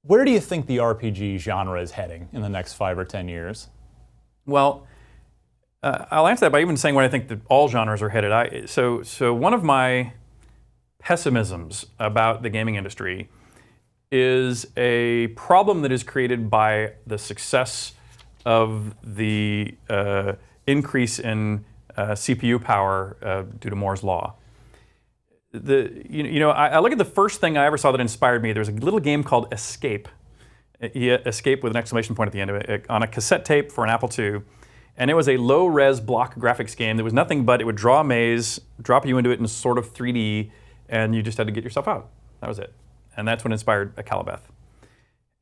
Where do you think the RPG genre is heading in the next 5 or 10 years? Well, I'll answer that by even saying where I think that all genres are headed. So one of my pessimisms about the gaming industry is a problem that is created by the success of the increase in CPU power due to Moore's law. I look at the first thing I ever saw that inspired me. There was a little game called Escape. Escape with an exclamation point at the end of it, on a cassette tape for an Apple II. And it was a low-res block graphics game. There was nothing but it would draw a maze, drop you into it in sort of 3D, and you just had to get yourself out. That was it. And that's what inspired Calibeth.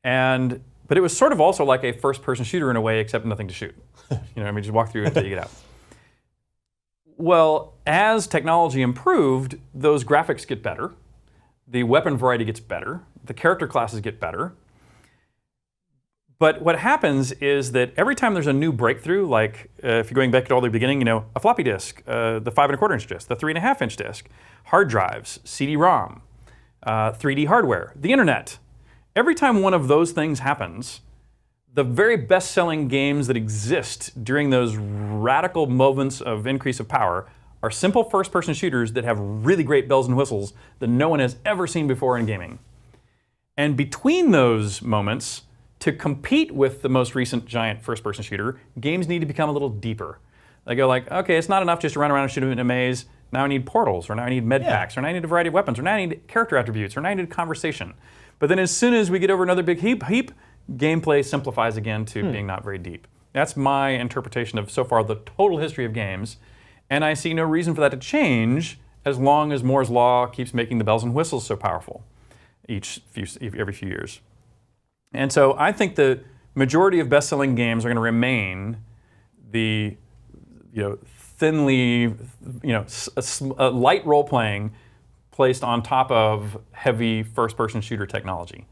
But it was sort of also like a first-person shooter in a way, except nothing to shoot. Just walk through until you get out. Well, as technology improved, those graphics get better. The weapon variety gets better. The character classes get better. But what happens is that every time there's a new breakthrough, like if you're going back to all the beginning, a floppy disk, the 5.25-inch disk, the 3.5-inch disk, hard drives, CD-ROM, 3D hardware, the internet. Every time one of those things happens, the very best-selling games that exist during those radical moments of increase of power are simple first-person shooters that have really great bells and whistles that no one has ever seen before in gaming. And between those moments, to compete with the most recent giant first-person shooter, games need to become a little deeper. They go like, okay, it's not enough just to run around and shoot in a maze. Now I need portals, or now I need med packs, or now I need a variety of weapons, or now I need character attributes, or now I need conversation. But then as soon as we get over another big heap, gameplay simplifies again to being not very deep. That's my interpretation of, so far, the total history of games. And I see no reason for that to change as long as Moore's law keeps making the bells and whistles so powerful every few years. And so I think the majority of best-selling games are going to remain the thinly, light role-playing placed on top of heavy first-person shooter technology.